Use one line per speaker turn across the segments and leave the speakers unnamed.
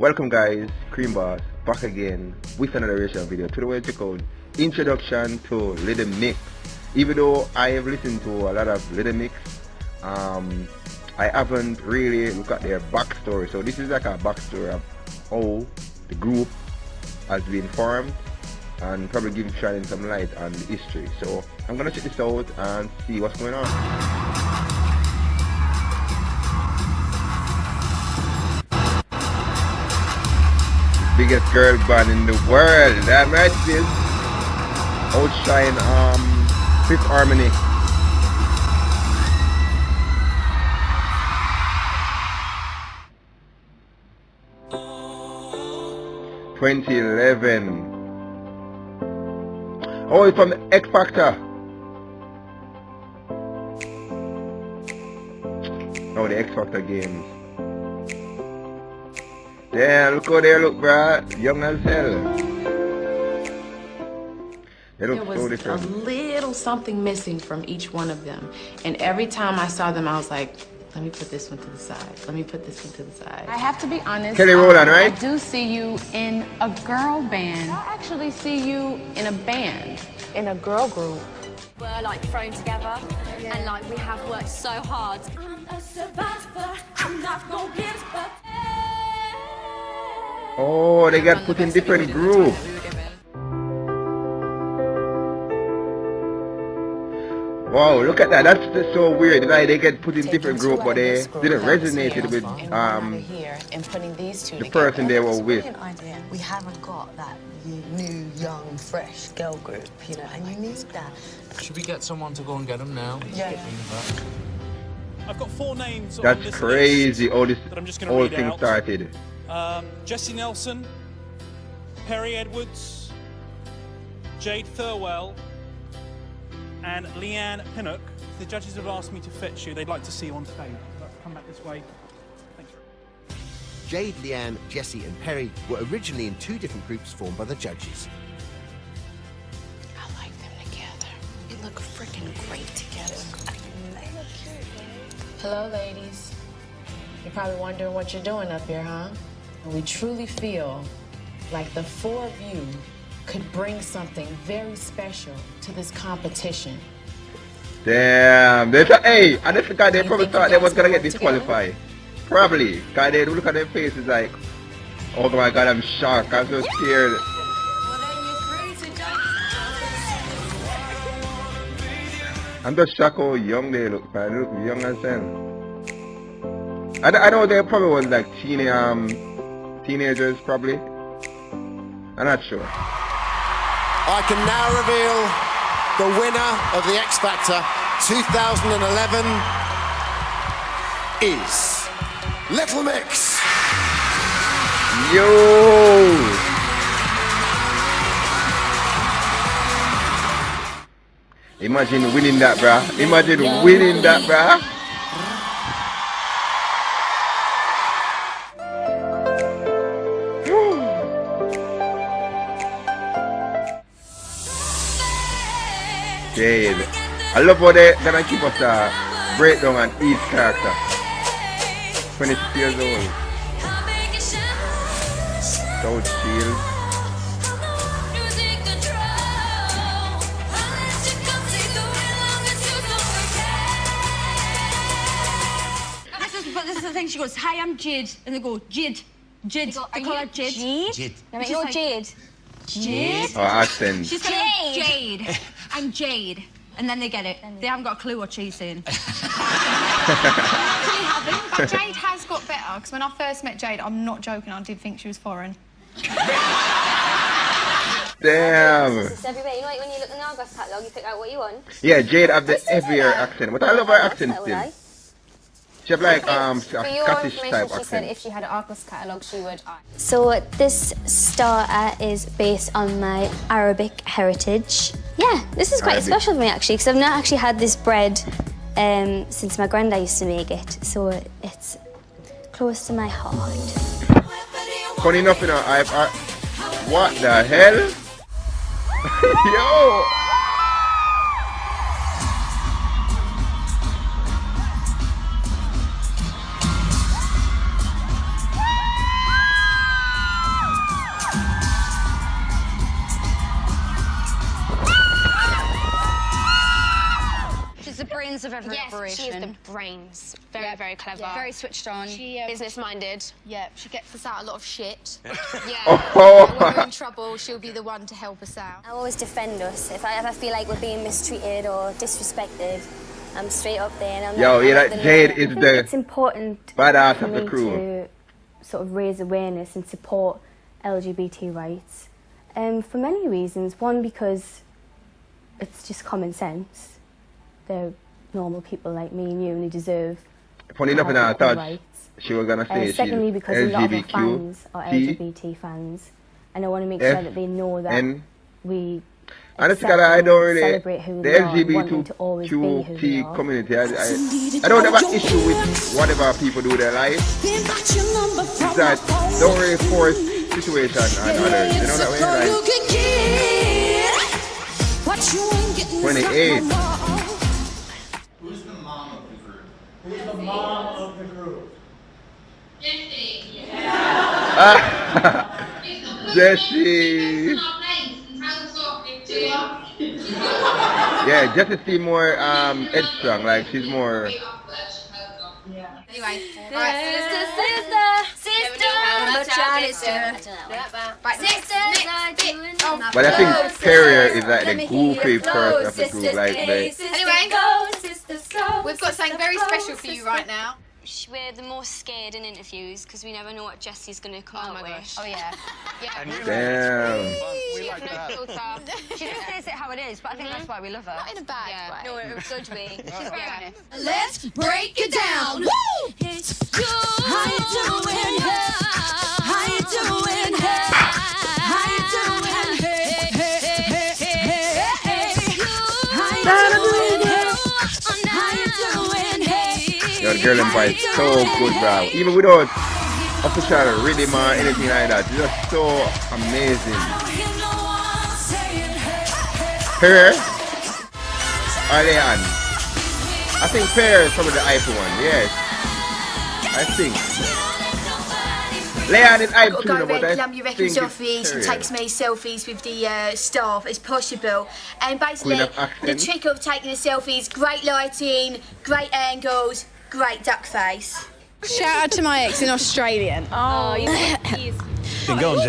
Welcome guys, Cream Boss back again with another reaction video to the way check out Introduction to Little Mix. Even though I have listened to a lot of Little Mix, I haven't really looked at their backstory. So this is like a backstory of how the group has been formed and probably give shining some light on the history. So I'm gonna check this out and see what's going on. Biggest girl band in the world, that right, sis. Outshine Fifth Harmony. (2011). Oh, it's from the X Factor. Oh, the X Factor games. Yeah, look how they look, bruh. Young as hell. They look so different.
There was a little something missing from each one of them. And every time I saw them, I was like, let me put this one to the side. Let me put this one to the side.
I have to be honest.
Kelly Rowland, right?
I do see you in a girl band. I actually see you in a band, in a girl group.
We're like thrown together, and like we have worked so hard. I'm a survivor. I'm not gonna give up.
Oh, they got put in different groups. Wow, look at that. That's just so weird. Like they get put in different groups, but they didn't resonate with the person they were with.
We haven't got that new, young, fresh girl group, you know, and you need that.
Should we get someone to go and get them now?
Yeah.
I've got 4 names.
That's crazy. All this whole thing started.
Jessie Nelson, Perry Edwards, Jade Thirlwell, and Leanne Pinnock. The judges have asked me to fetch you. They'd like to see you on stage. Come back this way. Thanks.
Jade, Leanne, Jessie and Perry were originally in 2 different groups formed by the judges.
I like them together. They look freaking great together. Hello, ladies. You're probably wondering what you're doing up here, huh? We truly feel like the 4 of you could bring something very special to this competition.
Damn, hey, and that's because they probably thought they was gonna get disqualified. Probably, because they look at their faces like, oh my god, I'm shocked, I'm so scared. I'm just shocked how young they look, man. They look young as hell. I know they probably was like teenagers, probably. I'm not sure.
I can now reveal the winner of the X Factor 2011 is Little Mix.
Yo! Imagine winning that, bruh. Imagine winning that, bruh. Jade. I love how they're gonna keep us a breakdown on each character. 26 years old. So chill.
This is the thing. She goes, "Hi, I'm Jade," and they go, "Jade, Jade." They call her Jade.
Jade?
No, you're like, Jade. Jade.
Oh, accent.
She's saying Jade. I'm Jade. And then they get it. They haven't got a clue what she's saying.
But Jade has got better, because when I first met Jade, I'm not joking, I did think she was foreign.
Damn.
It's everywhere. You know, like when you look in the Argos catalogue, you pick out what you want.
Yeah, Jade have the heavier accent, but I love her accent still. She have like Scottish type
She said
accent.
if she had an Argos catalogue, she would.
So this starter is based on my Arabic heritage. Yeah, this is quite special for me actually, because I've not actually had this bread since my granddad used to make it. So it's close to my heart.
Funny enough, you know, what the hell? Yo!
She's the brains of every
Yes,
operation.
she is the brains. Very, very clever.
Yeah. Very switched on.
She, business-minded.
Yeah, she gets us out a lot of shit.
Yeah.
When we're in trouble, she'll be the one to help us out.
I always defend us. If I ever feel like we're being mistreated or disrespected, I'm straight up there and I'm
Yo,
like,
yeah,
I'm
that
not
Jade
gonna-
is
I think
the
it's important
badass
for
of the
me
crew.
to sort of raise awareness and support LGBT rights. For many reasons. One, because it's just common sense. They're normal people like me and you, and they deserve
Funny enough,
have
I
equal
thought
rights.
she was gonna say
Secondly,
she's
because a lot of our
LGBTQ.
fans are LGBT fans, and I want to make sure that they know that we
Honestly,
accept
I
them,
don't really
celebrate who
the
they are, and want them to always be who they
LGBTQ
are.
community. I don't have an issue with whatever people do their life. It's that don't really force situation on others. You know that way, like 28.
Who's the mom of the group? Who's the mom of the group?
Jessie. Yeah, Jessie seems more headstrong. Like she's more.
Anyway,
But I think Perrier is like the goofy person of the group. Like
Anyway, we've got something very special for you right now.
We're the most scared in interviews because we never know what Jessie's going to come out with.
Oh yeah.
Damn.
She has no filter. She just says it how it is, but I think that's why we love her.
Not in a bad way.
No, in a good way. She's very honest.
Let's break it down. Woo! It's good. How you doing? How you doing? How you doing? Hey, hey, hey, hey, hey, hey. How you doing? How you doing?
Yo, the girl in is so good, bro. Even without official rhythm or anything like that, it's just so amazing. Perrier? Are they on? I think Perrier is probably the hype one, yes. I think. Leanne is hype too, but I
Lump your
think
records
it's
off me and
Perrier.
takes many selfies with the staff as possible. And basically,
Queen of
the
accent.
trick of taking the selfies, great lighting, great angles, great duck face.
Shout out to my ex in Australian.
Oh, you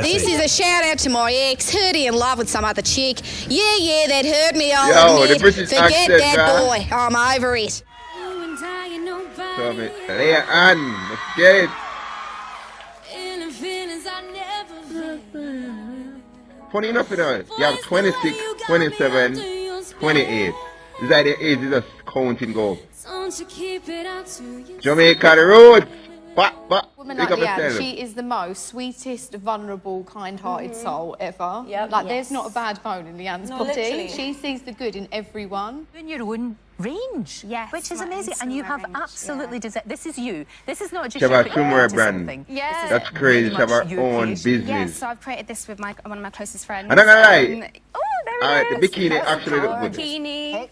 This is a shout out to my ex. Heard he in love with some other chick. Yeah, that hurt me. I'll
Yo,
admit.
the British
Forget
accent,
that
bruh.
boy. I'm over it.
So, Leanne, let's get it. Funny enough, you know, you have 26, 27, 28. Is that the age you just counting go? Jamaica the road.
Woman
Pick
like
up
Leanne,
yourself.
she is the most sweetest, vulnerable, kind-hearted soul ever.
Yep.
Like,
Yes.
there's not a bad bone in Leanne's
No,
body.
literally.
She sees the good in everyone.
In your own range, which is amazing, and you have absolutely deserved. This is you. This is not just
She have
you
a
putting
swimwear
into
brand.
something.
Yeah.
That's crazy. She have her own business.
Yes, so I've created this with one of my closest friends.
I'm not gonna lie.
There
Alright, the
it is.
bikini actually look good.
Bikini.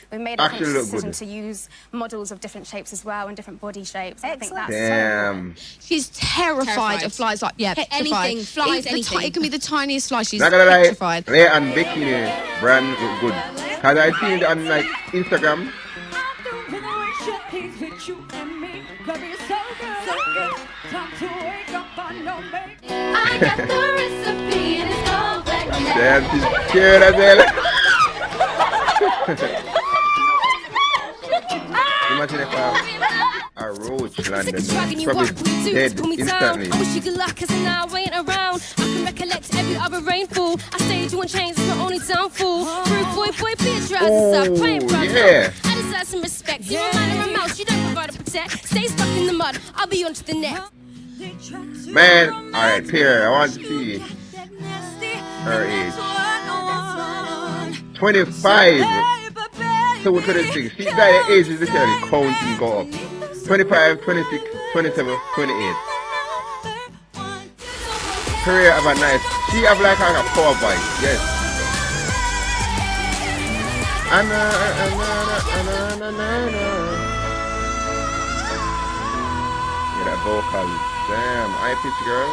We made a
Actually
conscious
look
decision
good.
to use models of different shapes as well and different body shapes. I think that's
Damn.
She's terrified of flies. Like, yeah,
Anything, flies, anything.
It can be the tiniest fly. She's
Not gonna lie,
petrified.
Leia and bikini brand look good. Cause I seen it on like Instagram. Damn, she's scared as hell. Imagine if a roach landed, probably dead instantly.
I wish you good luck, cause now I ain't around. I can recollect every other rainfall. I stayed you on chains, it's my only downfall. Rude boy, bitch, rises up, praying for
yeah.
I deserve some respect. You're a man in my mouth, you don't provide to protect. Stay stuck in the mud, I'll be on to the next.
Man, alright, Pierre, I want to see her age. 25. So we're 26. See, that age is literally counting go up. 25, 26, 27, 28. Career have a nice. She have like a power voice, yes. Yeah, that vocal. Damn, high pitch girl.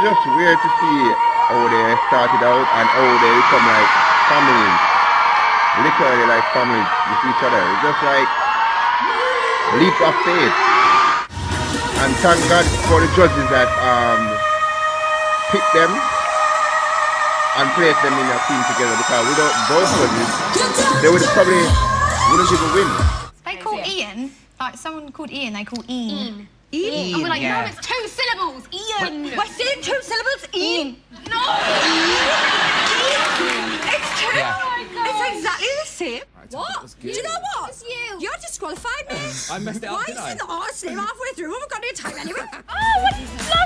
just weird to see how they started out and how they become like families. Literally like families with each other. It's just like a leap of faith. And thank God for the judges that picked them and placed them in a team together, because without those judges, they would probably wouldn't even win.
They call Ian, like someone called Ian, they call Ian.
And we're like, no, it's 2 syllables. Ian.
What's it? 2 syllables? Ian. No. It's 2. It's exactly the same. What? Do you know what?
It's you.
You're disqualified, me.
I messed it up,
Why
didn't I?
is it the horse name halfway through? We haven't got any time anyway.
Oh,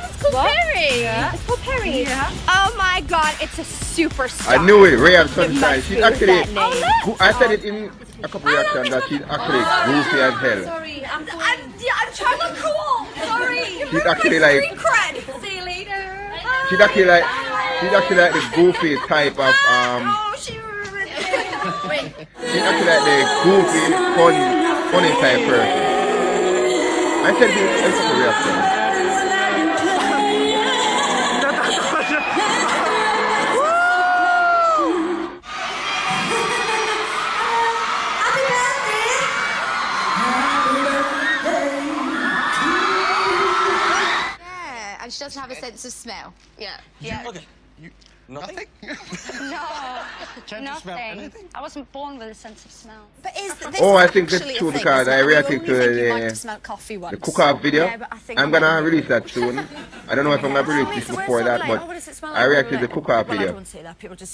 it's called Perry.
Yeah.
It's called Perry.
Yeah.
Oh my God, it's a superstar.
I knew it, Ray and Sunshine. She's actually,
Oh,
I said it in a couple reactions that she's actually goofy as hell.
Sorry, I'm trying to cool. Sorry.
She's actually like,
See you later.
she's actually like the goofy type of she's actually like the goofy, funny type person. I said this in a couple reactions.
Yeah, and she doesn't have a sense of smell. Yeah.
Yeah. Okay. Nothing?
Nothing. I wasn't born with a sense of smell.
But is this
Oh, I think
actually
that's
a
true
thing,
because
isn't
I
it?
reacted
We
to
only think you like to smell coffee
the
once.
cook-off video.
Yeah, but I think
I'm gonna release that soon. I don't know if I'm gonna release this before that, but I reacted to the cook-off video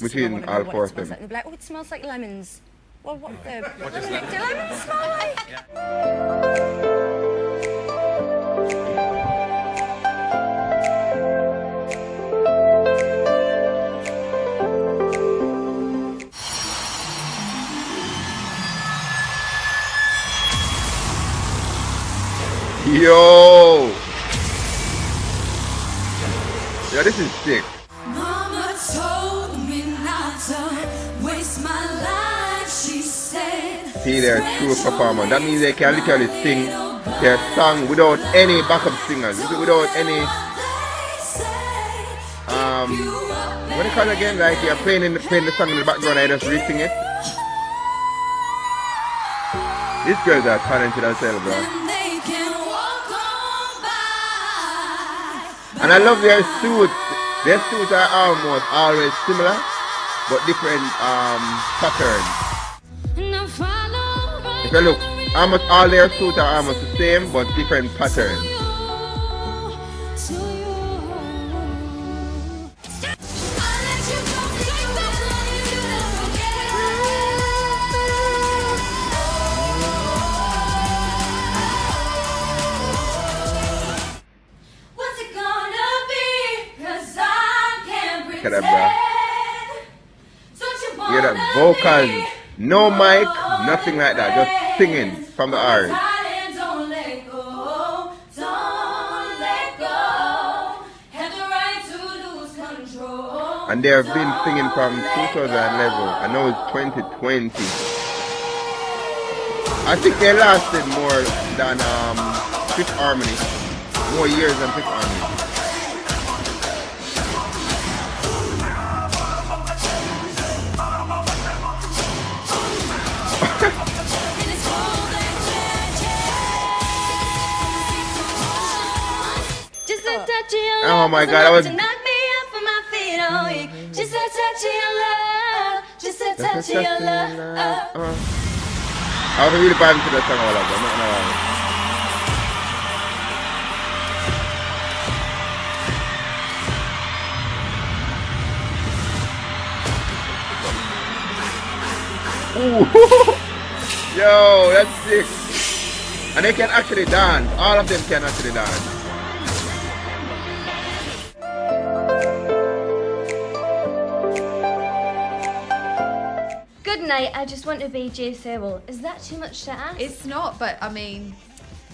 between all 4 of them.
They'll be like, oh, it smells like lemons. Well, what the?
What is that?
Do lemons smell like?
Yo! Yeah, this is sick.
Mama told me not to waste my life, she said.
See, they're true performers. That means they can literally sing their song without any backup singers, without any what do you call it again? Like you're playing the song in the background and I just re-sing it. These girls are talented as hell, bro. And I love their suits. Their suits are almost always similar, but different patterns. If you look, almost all their suits are almost the same, but different patterns. Look at that, bro. Hear that vocals, no mic, nothing like that, just singing from the heart. And they have been singing from 2011. I know it's 2020. I think they lasted more than Fifth Harmony, more years than Fifth Harmony. Oh my God, I was.
Just a touch of your love, just a touch of your love.
I was really vibing to that song all of them, I'm not gonna lie. Ooh. Yo, that's sick. And they can actually dance. All of them can actually dance.
Good night, I just want to be Jay Thirlwell. Is that too much to ask?
It's not, but I mean,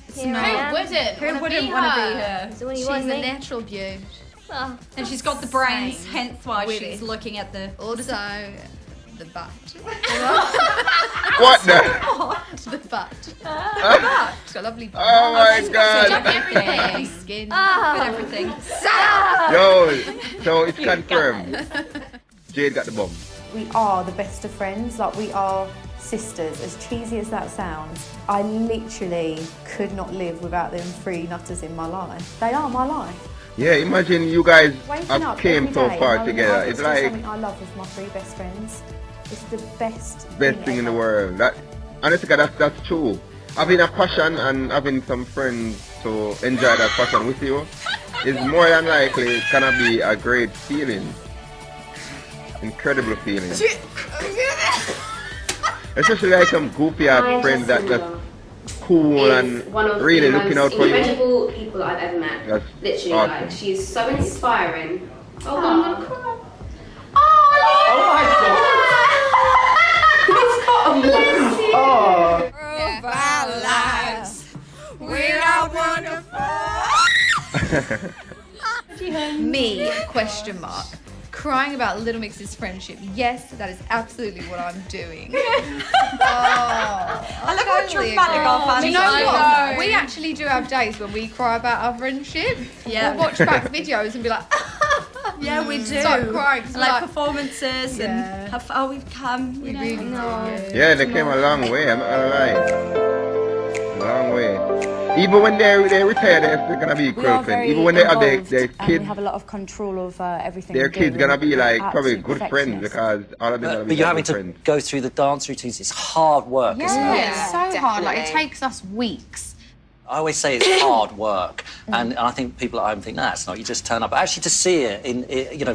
it's
Here I am.
Who wouldn't want to be her?
There's only
She's
one
a
me.
natural beauty.
Oh,
And she's got the brains,
Same.
hence why
Really.
she's looking at the...
Also,
The bat.
What the?
The bat. The bat. It's got a lovely bat.
Oh my God.
Everything. Skin. Everything.
Yo, so it's confirmed. Jade got the bum.
We are the best of friends, like we are sisters, as cheesy as that sounds. I literally could not live without them three nutters in my life. They are my life.
Yeah, imagine you guys
Waking
have
up
came
every
so
day
far
knowing
together.
I get
It's
to do
like
something I love with my three best friends. It's the best
thing in the world. That honestly, that's true. Having a passion and having some friends to enjoy that passion with you is more than likely gonna be a great feeling. Incredible feeling. Especially like some goofy ass friends that just cool and really looking out for you.
Incredible people I've ever met.
That's
literally
awesome.
like she's so inspiring. Oh, I'm gonna cry.
Oh. Of our lives, we are wonderful.
Me, question mark. Crying about Little Mix's friendship. Yes, that is absolutely what I'm doing.
I love how dramatic our fans
Do you know
are.
what? We actually do have days when we cry about our friendship.
Yeah.
We'll watch back videos and be like,
Yeah, we do.
Start crying. 'cause we're
Like performances
Yeah.
and how far we've come.
We really do.
Yeah, they came a long way, I'm not gonna lie. Long way. Even when they retire, they're still gonna be
We are
girlfriends.
very
Even when they have their
involved and
kids,
we have a lot of control of everything
their
we do.
kids gonna be like probably
Absolute
good friends
perfectionists.
because all of them gonna be
But you're
like
having
good
to
friends.
go through the dance routines. It's hard work, isn't it?
Yeah, it's so hard. Like, it takes us weeks.
I always say it's hard work, and I think people at home think, nah, it's not. You just turn up. But actually, to see it,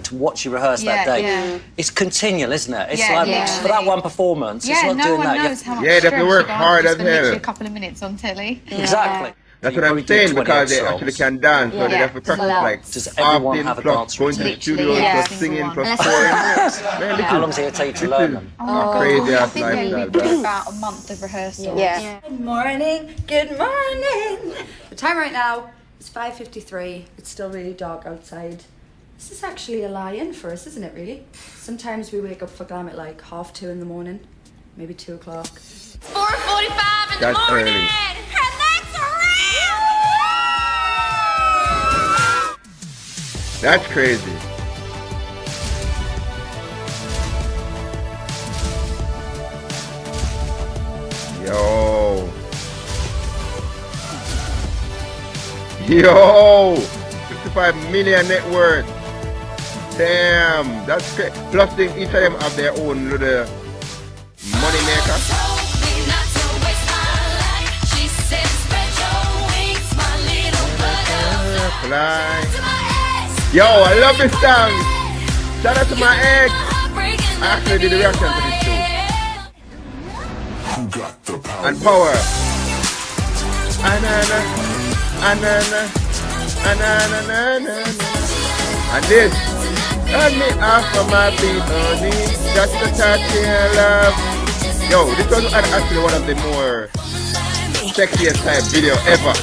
to watch you rehearse that day, it's continual, isn't it? It's like for that one performance, it's not
no
doing
one
that.
knows how much
Yeah, they have to
stress
work
you
hard
just
as
for literally
hell.
a couple of minutes on telly.
Exactly.
That's what I'm saying, because they actually can dance, so they have to practice like
Does everyone
often,
have a
plus
dance
going to the
routine?
studio, plus singing, plus touring.
How long does it take to learn them?
Crazy ass
I think
lifestyle,
we did
bro.
about a month of rehearsal.
Good morning. Good morning. The time right now is 5:53. It's still really dark outside. This is actually a lie-in for us, isn't it, really? Sometimes we wake up for glam at like 2:30 in the morning, maybe 2 o'clock.
4:45 in
That's
the morning.
early. That's crazy. Yo. Yo. 55 million net worth. Damn. That's crazy. Plus, each of them have their own little money maker. Fly. Yo, I love this song. Shout out to my ex. I actually did a reaction to this too. And power. Anana, anana, anana, anana. And this. Turn me off of my feet, honey. Just a touch of your love. Yo, this was actually one of the more sexiest type video ever.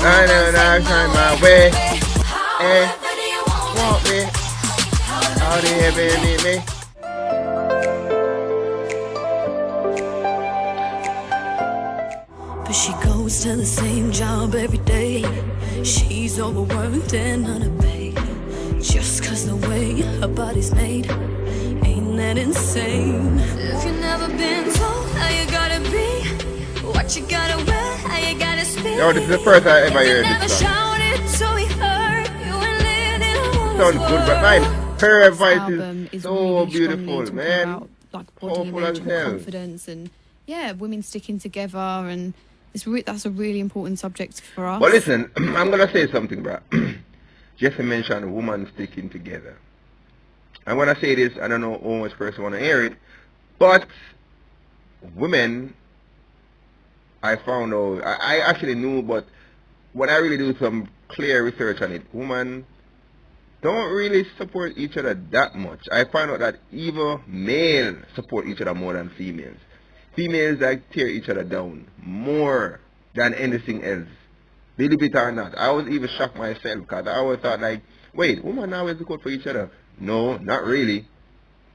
I know I find my way. Hey, want me? How do you ever need me?
But she goes to the same job every day. She's overworked and underpaid. Just cause the way her body's made. Ain't that insane? If you've never been told how you gotta be, what you gotta wear, how you gotta speak.
Yo, this is the first I ever heard
Never
this song.
shouted so we heard you and lived in a
Sounds good, but man, her voice
album
is
is
so
really
beautiful,
strongly talking
man.
about, like, body
Powerful
image
as
and
hell.
confidence, and women sticking together, and that's a really important subject for us.
But listen, I'm gonna say something, bro. Jesse mentioned women sticking together. And when I say this, I don't know how much person wanna hear it, but women, I found out, I actually knew, but when I really do some clear research on it, women don't really support each other that much. I found out that even males support each other more than females. Females like tear each other down more than anything else. Believe it or not. I was even shocked myself because I always thought like wait, women always look out for each other. No, not really.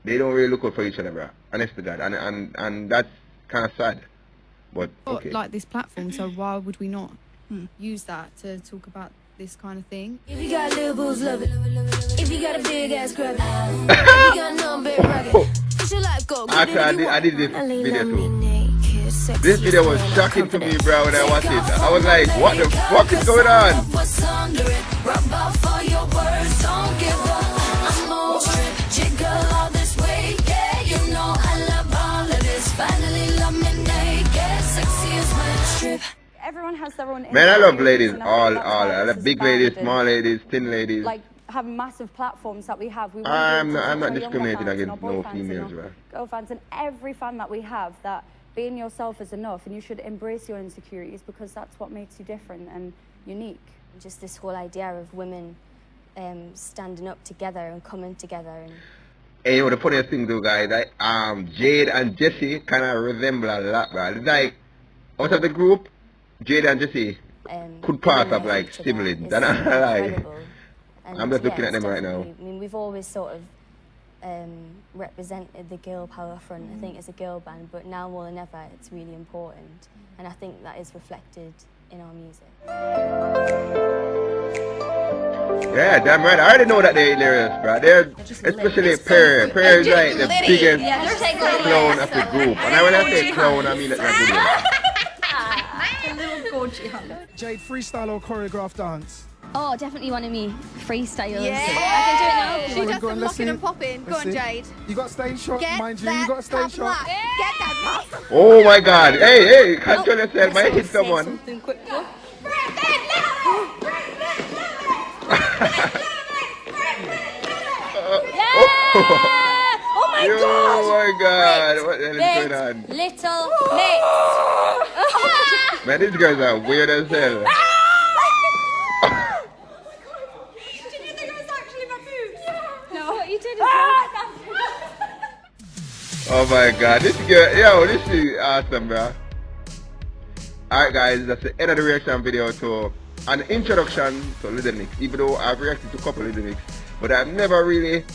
They don't really look out for each other, bro. Honest to God. And that's kind of sad. But, okay.
Like this platform, so why would we not use that to talk about this kind of thing?
If you got little boobs, love it. If you got a big ass, grab it. If you got no big rocket, push your life, go.
Actually, I did this video too. This video was shocking to me, bro, when I watched it. I was like, what the fuck is going on?
What's under it? Rub off for your words, don't give up. I'm over it. Jiggle all this way, yeah. You know I love all of this. Finally love me naked. Sexy as my strip.
Everyone has their own.
Man, I love ladies, all. I love big ladies, small ladies, thin ladies.
Like have massive platforms that we have.
I'm not discriminating against no females, bro.
Girlfriends and every fan that we have, that being yourself is enough, and you should embrace your insecurities because that's what makes you different and unique.
Just this whole idea of women standing up together and coming together. And
hey, you know, the funniest thing though, guys, like, Jade and Jessie kind of resemble a lot, bro. It's like, out of the group, Jade and Jessie could pass up like siblings. And I'm just looking at them right now.
I mean, we've always sort of represented the girl power front, I think, as a girl band, but now more than ever, it's really important. And I think that is reflected in our music.
Yeah, damn right. I already know that they're hilarious, bro. They're, especially Perry. Perry is like the biggest clown of the group. And when I say clown, I mean it like
Jade, freestyle or choreographed dance?
Oh, definitely one of me freestyles.
Yeah.
I can do it now.
She does some locking and popping. Go on, Jade.
You got stage shot, mind you.
That
You got stage shot.
Get that.
Oh my God. Hey, control yourself. Might hit someone.
Something quick.
Oh
my God!
Oh my God! What the hell is going on?
Little mix.
Man, these guys are weird as hell. Oh my God, this girl, yo, this is awesome, bro. Alright guys, that's the end of the reaction video to an introduction to Little Mix. Even though I've reacted to a couple of Little Mix, but I've never really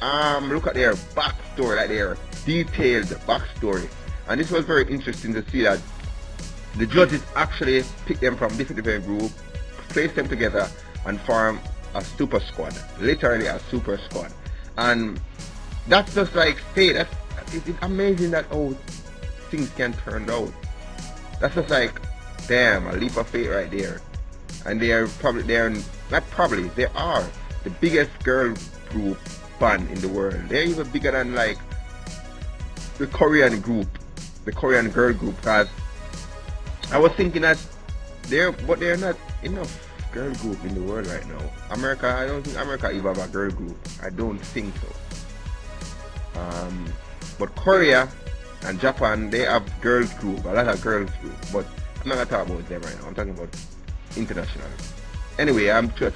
look at their backstory, like their detailed backstory. And this was very interesting to see that the judges actually picked them from different groups, placed them together and form a super squad. Literally a super squad. And that's just like fate. It's amazing that how things can turn out. That's just like, damn, a leap of faith right there. And they are the biggest girl group band in the world. They're even bigger than like the Korean group, the Korean girl group. Cause I was thinking that they're not enough girl group in the world right now. America, I don't think America even have a girl group. I don't think so. But Korea and Japan, they have girls group, a lot of girls group. But I'm not gonna talk about them right now. I'm talking about international. Anyway, I'm sure